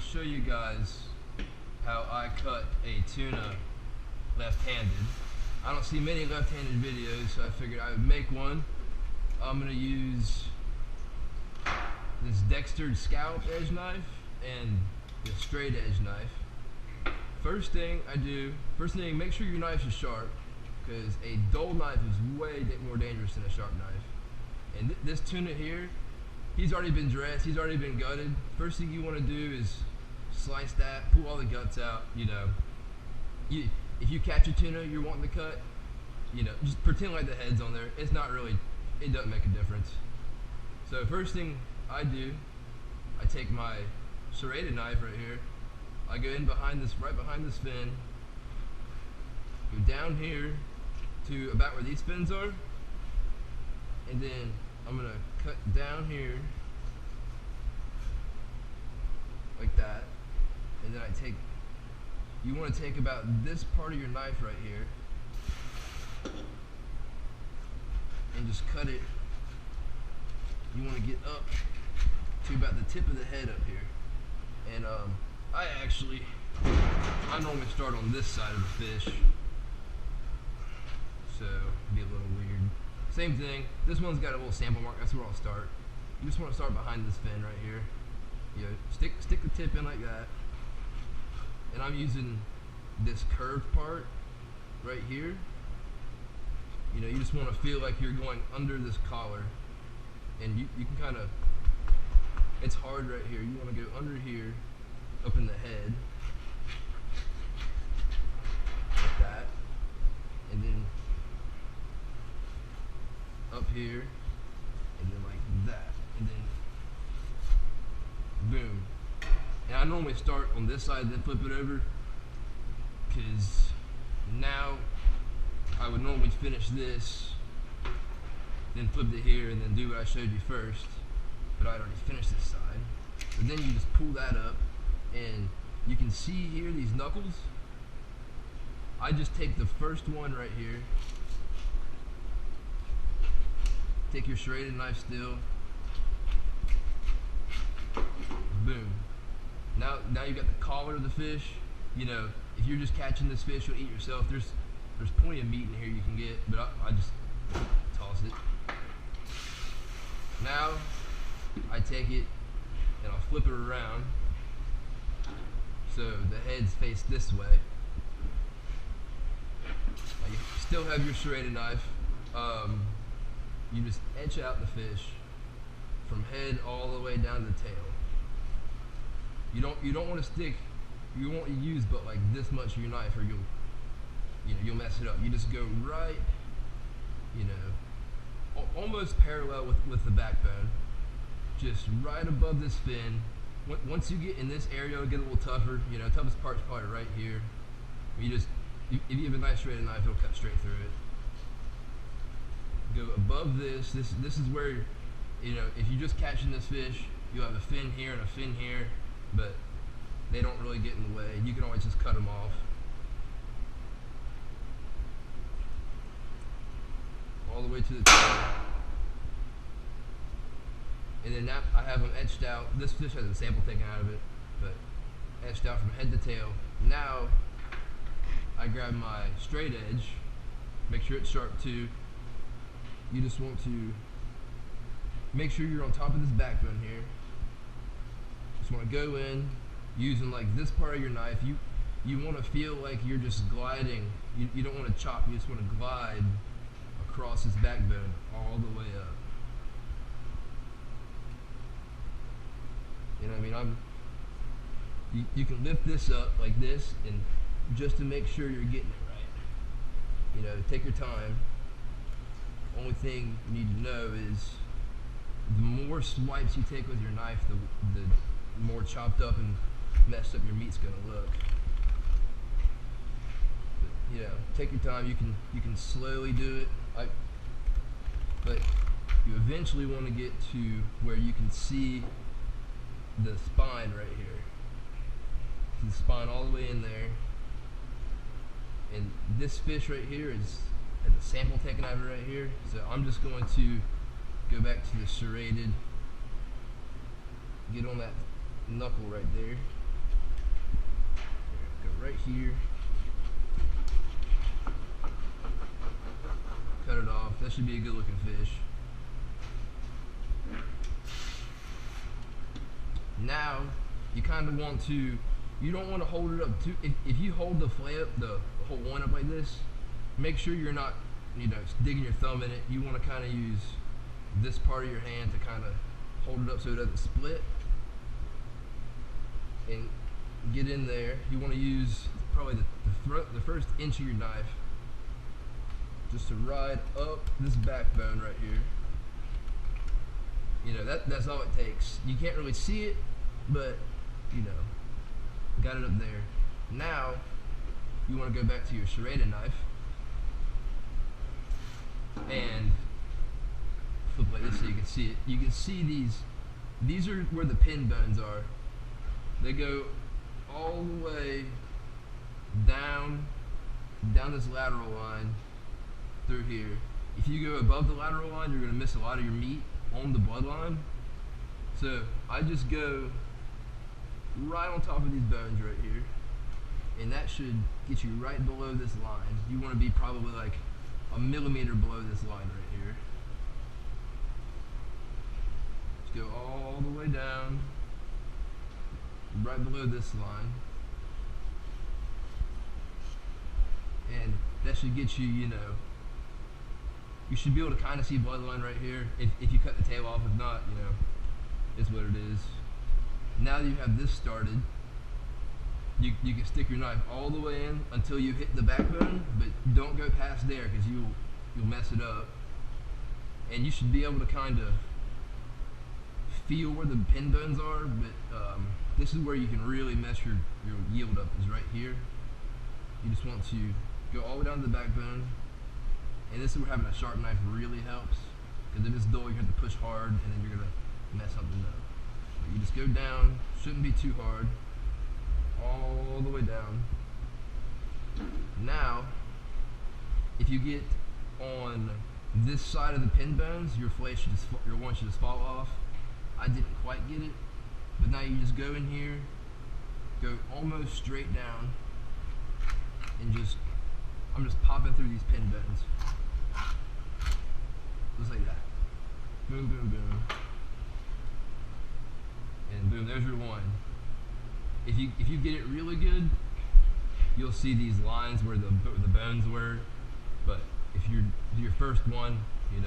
to show you guys how I cut a tuna left-handed. I don't see many left-handed videos, so I figured I would make one. I'm going to use this Dexter's scallop edge knife and the straight edge knife. First thing, make sure your knife is sharp, because a dull knife is way more dangerous than a sharp knife. And this tuna here, he's already been dressed, he's already been gutted. First thing you want to do is slice that, pull all the guts out. If you catch a tuna you're wanting to cut, just pretend like the head's on there. It's not really, it doesn't make a difference. So first thing I do, I take my serrated knife right here, I go in right behind this fin, go down here to about where these fins are, and then I'm gonna cut down here like that, and then you want to take about this part of your knife right here and just cut it. You want to get up to about the tip of the head up here, and I normally start on this side of the fish, so it'd be a little weird. Same thing, this one's got a little sample mark, that's where I'll start. You just want to start behind this fin right here. Stick the tip in like that, and I'm using this curved part right here. You just want to feel like you're going under this collar, and you can kind of, it's hard right here, you want to go under here, up in the head, like that, and then up here, and then like that, and then boom. And I normally start on this side, then flip it over, because now I would normally finish this, then flip it here, and then do what I showed you first, but I'd already finished this side. So then you just pull that up, and you can see here these knuckles. I just take the first one right here, take your serrated knife still, boom. Now you got the collar of the fish. If you're just catching this fish, you'll eat yourself. There's plenty of meat in here you can get, but I just toss it. Now I take it and I'll flip it around so the head's faced this way. Now you still have your serrated knife. You just etch out the fish from head all the way down to the tail. You don't want to stick. You won't use but like this much of your knife, or you'll mess it up. You just go right, almost parallel with the backbone, just right above this fin. Once you get in this area, it'll get a little tougher. Toughest part's probably right here. If you have a nice serrated knife, it'll cut straight through it. Go above this. This is where, if you're just catching this fish, you'll have a fin here and a fin here, but they don't really get in the way. You can always just cut them off. All the way to the tail. And then now I have them etched out. This fish has a sample taken out of it, but etched out from head to tail. Now I grab my straight edge, make sure it's sharp too. You just want to make sure you're on top of this backbone here. Just want to go in using like this part of your knife. You want to feel like you're just gliding. You don't want to chop, you just want to glide across this backbone all the way up. You can lift this up like this, and just to make sure you're getting it right. Take your time. Only thing you need to know is the more swipes you take with your knife, the more chopped up and messed up your meat's gonna look. But, take your time. You can slowly do it. But you eventually want to get to where you can see the spine right here. See the spine all the way in there. And this fish right here has a sample taken out of it right here. So I'm just going to go back to the serrated, get on that knuckle right there, right here. Cut it off. That should be a good looking fish. Now, you kind of want to, you don't want to hold it up too, if you hold the fillet up, the whole one up like this, make sure you're not, digging your thumb in it. You want to kind of use this part of your hand to kind of hold it up so it doesn't split. And get in there. You want to use probably the first inch of your knife just to ride up this backbone right here. That's all it takes. You can't really see it, but got it up there. Now you want to go back to your serrated knife and flip like this so you can see it. You can see these are where the pin bones are. They go all the way down this lateral line through here. If you go above the lateral line, you're going to miss a lot of your meat on the bloodline. So I just go right on top of these bones right here, and that should get you right below this line. You want to be probably like a millimeter below this line right here. Just go all the way down, right below this line, and that should get you, you should be able to kind of see bloodline right here if you cut the tail off. If not, it's what it is. Now that you have this started, you can stick your knife all the way in until you hit the backbone, but don't go past there because you'll mess it up. And you should be able to kind of feel where the pin bones are, but this is where you can really mess your yield up, is right here. You just want to go all the way down to the backbone, and this is where having a sharp knife really helps, because if it's dull, you have to push hard, and then you're going to mess something up. But you just go down, shouldn't be too hard, all the way down. Now, if you get on this side of the pin bones, your one should just fall off. I didn't quite get it, but now you just go in here, go almost straight down, and I'm just popping through these pin bones, just like that. Boom, boom, boom, and boom. There's your one. If you get it really good, you'll see these lines where the bones were. But if you're your first one, it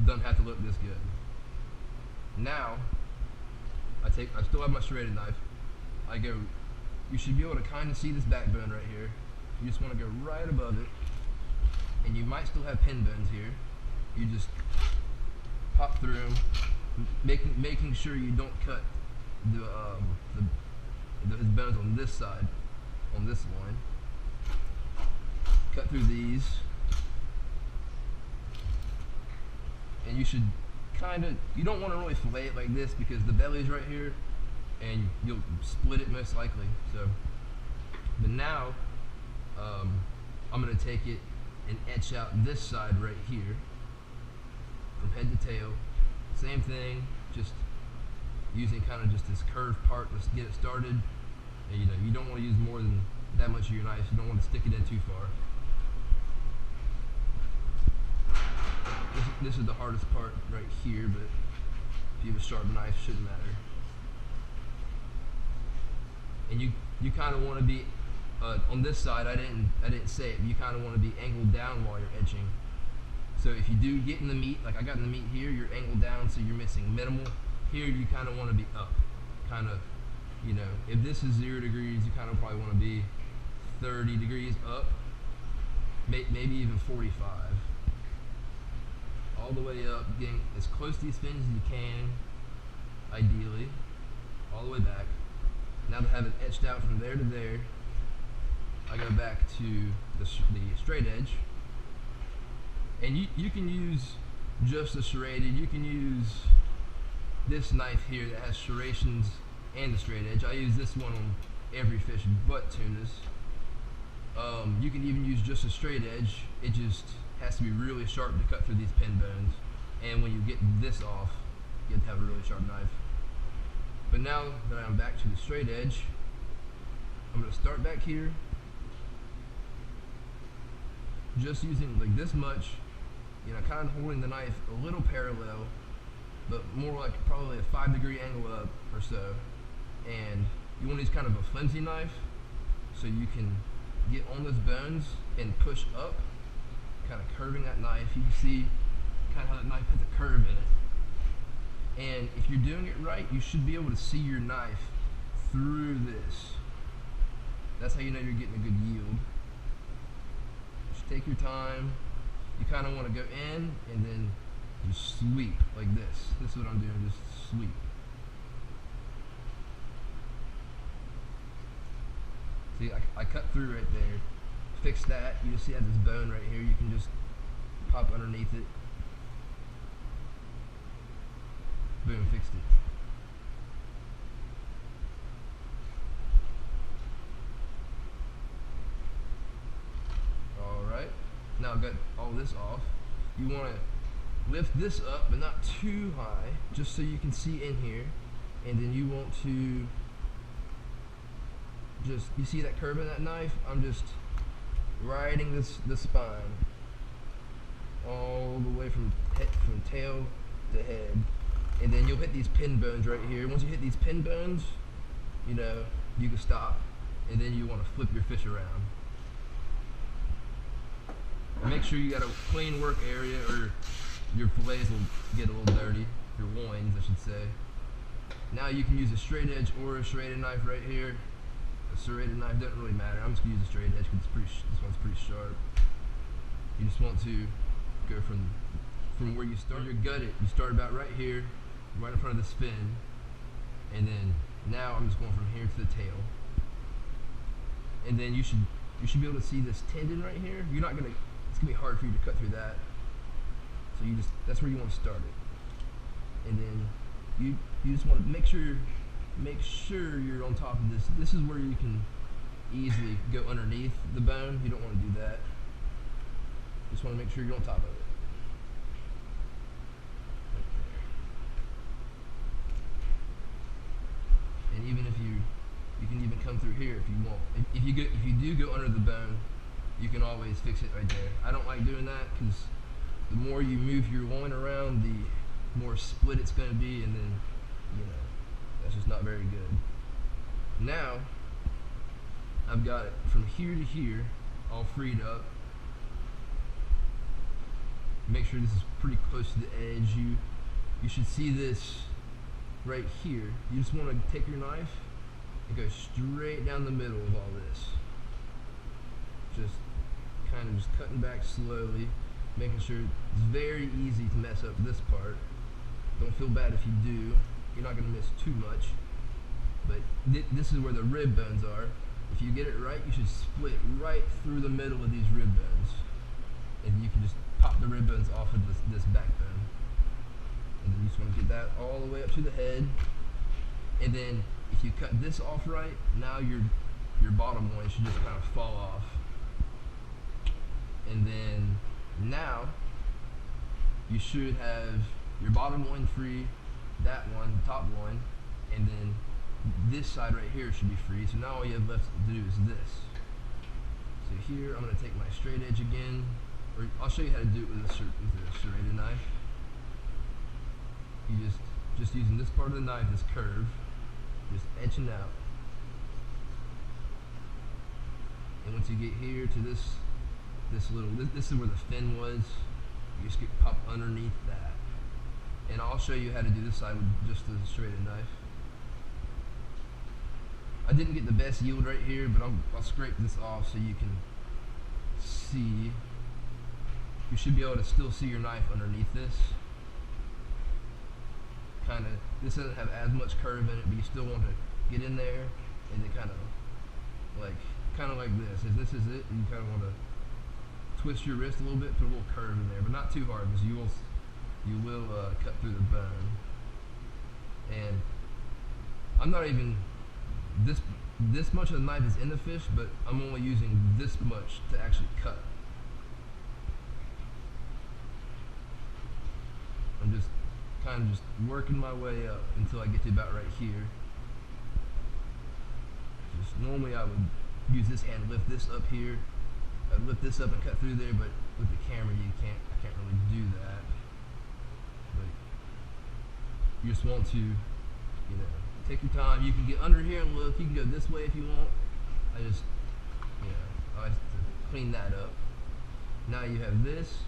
doesn't have to look this good. Now, I still have my serrated knife. You should be able to kind of see this backbone right here. You just want to go right above it, and you might still have pin bones here. You just pop through them, making sure you don't cut his bones on this side, on this line. Cut through these, and you should you don't want to really fillet it like this because the belly's right here, and you'll split it most likely. So, but now I'm going to take it and etch out this side right here from head to tail. Same thing, just using kind of just this curved part to get it started. And you don't want to use more than that much of your knife. You don't want to stick it in too far. This is the hardest part right here, but if you have a sharp knife, it shouldn't matter. And you kind of want to be on this side. I didn't say it, but you kind of want to be angled down while you're etching. So if you do get in the meat, like I got in the meat here, you're angled down, so you're missing minimal. Here you kind of want to be up, kind of, if this is 0 degrees, you kind of probably want to be 30 degrees up, maybe even 45. All the way up, getting as close to these fins as you can, ideally, all the way back. Now to have it etched out from there to there, I go back to the straight edge. And you can use just the serrated. You can use this knife here that has serrations and the straight edge. I use this one on every fish but tunas. You can even use just a straight edge. It just has to be really sharp to cut through these pin bones. And when you get this off, you have to have a really sharp knife. But now that I'm back to the straight edge, I'm I'm gonna start back here, just using like this much, you know, kind of holding the knife a little parallel, but more like probably a 5-degree angle up or so. And you want to use kind of a flimsy knife so you can get on those bones and push up, kind of curving that knife. You can see kind of how that knife has a curve in it. And if you're doing it right, you should be able to see your knife through this. That's how you know you're getting a good yield. Just take your time. You kind of want to go in and then just sweep like this. This is what I'm doing, just sweep. See, I cut through right there. Fix that. You just see I have this bone right here. You can just pop underneath it. Boom, fixed it. Alright, now I've got all this off. You want to lift this up, but not too high, just so you can see in here. And then you want to just, you see that curve in that knife? I'm just riding the spine all the way from tail to head. And then you'll hit these pin bones right here. Once you hit these pin bones, you know, you can stop. And then you want to flip your fish around. And make sure you got a clean work area or your fillets will get a little dirty. Your loins, I should say. Now you can use a straight edge or a serrated knife right here. A serrated knife doesn't really matter. I'm just going to use a straight edge because this one's pretty sharp. You just want to go from where you start. You gut it. You start about right here, right in front of this fin, and then now I'm just going from here to the tail. And then you should be able to see this tendon right here. It's gonna be hard for you to cut through that. So that's where you want to start it. And then you just want to make sure you're on top of this. This is where you can easily go underneath the bone. You don't want to do that. Just want to make sure you're on top of it. And even if you can even come through here if you want. If you do go under the bone, you can always fix it right there. I don't like doing that because the more you move your loin around, the more split it's going to be, and then, you know, that's just not very good. Now, I've got it from here to here all freed up. Make sure this is pretty close to the edge. You should see this right here. You just want to take your knife and go straight down the middle of all this. Just kind of just cutting back slowly, making sure it's very easy to mess up this part. Don't feel bad if you do. You're not going to miss too much. But this is where the rib bones are. If you get it right, you should split right through the middle of these rib bones. And you can just pop the rib bones off of this backbone. And then you just want to get that all the way up to the head. And then if you cut this off right, now your bottom loin should just kind of fall off. And then now you should have your bottom loin free, that one, top loin, and then this side right here should be free. So now all you have left to do is this. So here I'm going to take my straight edge again, or I'll show you how to do it with a serrated knife. You just using this part of the knife, this curve, just etching out. And once you get here to this is where the fin was. You just pop underneath that. And I'll show you how to do this side with just a serrated knife. I didn't get the best yield right here, but I'll scrape this off so you can see. You should be able to still see your knife underneath this. This doesn't have as much curve in it, but you still want to get in there and then kind of like this. If this is it, you kind of want to twist your wrist a little bit, put a little curve in there, but not too hard because you will cut through the bone. And I'm not even this much of the knife is in the fish, but I'm only using this much to actually cut. I'm just kind of just working my way up until I get to about right here. normally I would use this hand, lift this up here, I'd lift this up and cut through there, but with the camera I can't really do that. But you just want to, take your time. You can get under here and look. You can go this way if you want. I just, I like to clean that up. Now you have this.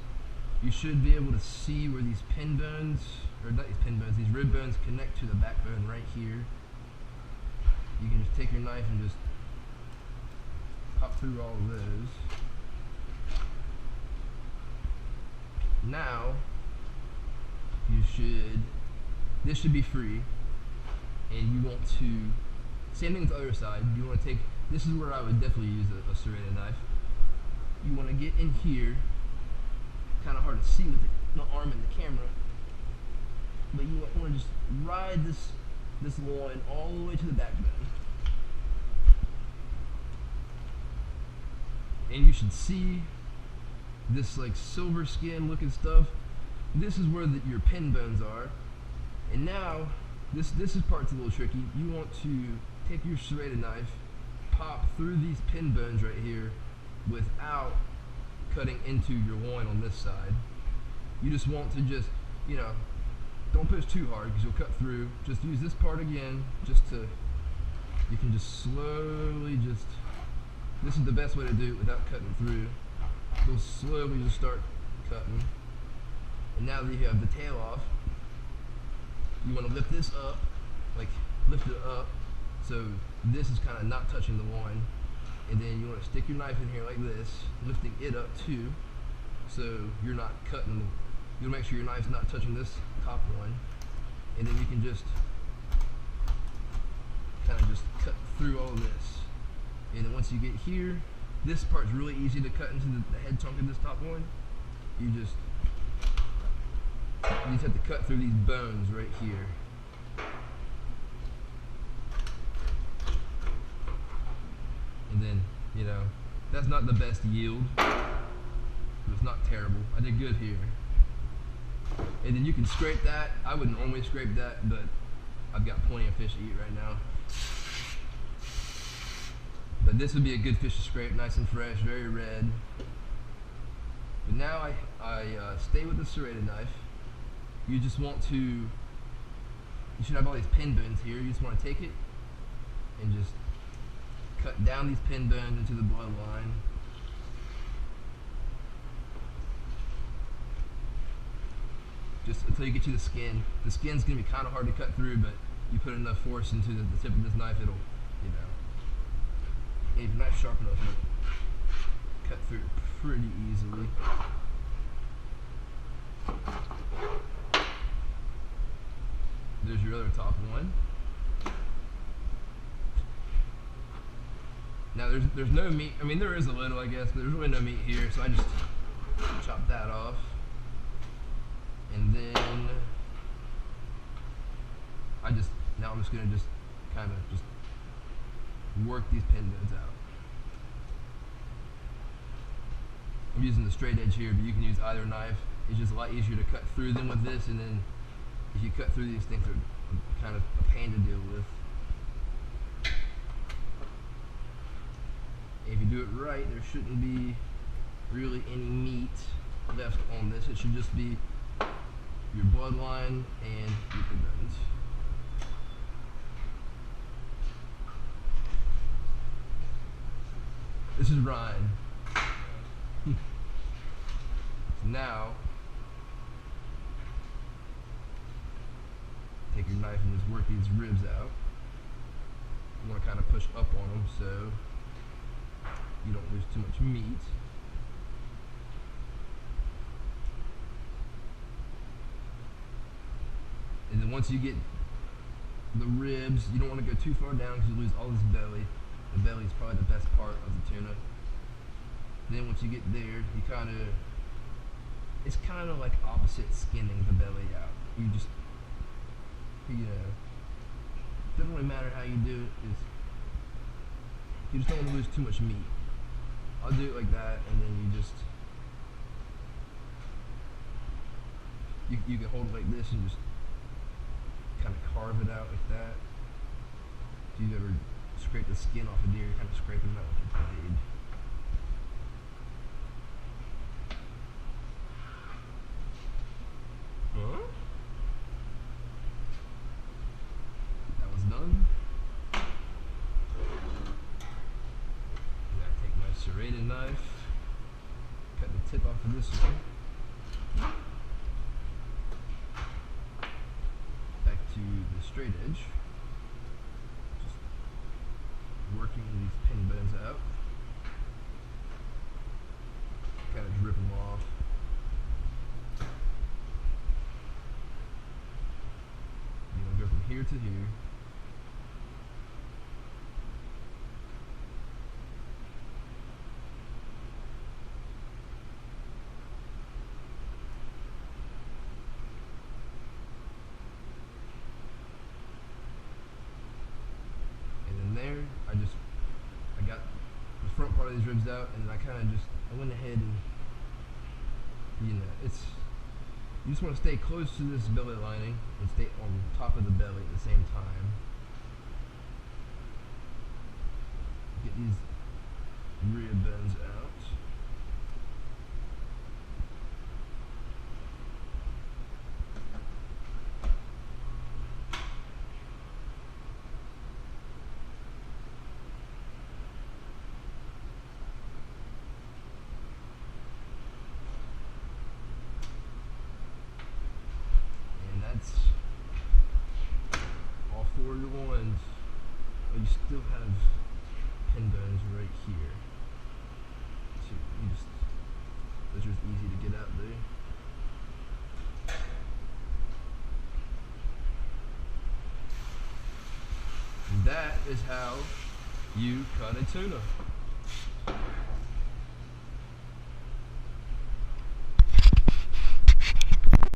You should be able to see where these pin bones, or not these pin bones, these rib bones connect to the backbone right here. You can just take your knife and just pop through all of those. Now, this should be free, and you want to, same thing with the other side, you want to take, this is where I would definitely use a serrated knife. You want to get in here, kind of hard to see with the arm in the camera, but you want to just ride this loin all the way to the backbone. And you should see this like silver skin looking stuff. This is where your pin bones are. And now, this part's a little tricky. You want to take your serrated knife, pop through these pin bones right here without cutting into your loin on this side. You just want to just, don't push too hard because you'll cut through. Just use this part again, you can just slowly this is the best way to do it without cutting through. You'll slowly just start cutting. And now that you have the tail off, you want to lift this up, lift it up, so this is kind of not touching the loin. And then you want to stick your knife in here like this, lifting it up too, so you're not cutting, you'll make sure your knife's not touching this top one. And then you can just kind of just cut through all of this. And then once you get here, this part's really easy to cut into the head chunk of this top one. You just have to cut through these bones right here. And then, that's not the best yield, but it's not terrible. I did good here. And then you can scrape that. I wouldn't normally scrape that, but I've got plenty of fish to eat right now. But this would be a good fish to scrape, nice and fresh, very red. But now I stay with the serrated knife. You just want to, you should have all these pin bones here. You just want to take it and just cut down these pin bones into the bloodline. Just until you get to the skin. The skin's going to be kind of hard to cut through, but you put enough force into the tip of this knife, it'll, and if your knife's sharp enough, it'll cut through it pretty easily. There's your other top one. Now there's no meat. I mean, there is a little, I guess, but there's really no meat here, so I just chop that off. And then now I'm just gonna kind of work these pin bones out. I'm using the straight edge here, but you can use either knife. It's just a lot easier to cut through them with this, and then if you cut through these things, are kind of a pain to deal with. If you do it right, there shouldn't be really any meat left on this. It should just be your bloodline and your pin bones. This is Ryan. Now, take your knife and just work these ribs out. You want to kind of push up on them so you don't lose too much meat. And then once you get the ribs, you don't want to go too far down because you lose all this belly. The belly is probably the best part of the tuna. Then once you get there, it's kind of like opposite skinning the belly out. You just, it doesn't really matter how you do it. You just don't want to lose too much meat. I'll do it like that, and then you can hold it like this and just kind of carve it out like that. If you've ever scrape the skin off a deer, you kind of scrape them out with your blade. Huh? That was done. Then I take my serrated knife, cut the tip off of this one. Back to the straight edge. Just working these pin bones out. Kind of rip them off. You want to go from here to here. There, I got the front part of these ribs out, and then I went ahead and, you just want to stay close to this belly lining and stay on top of the belly at the same time. Get these rib bones out. All 4 of the ones. Oh, you still have pin bones right here. So those are just easy to get out there. And that is how you cut a tuna.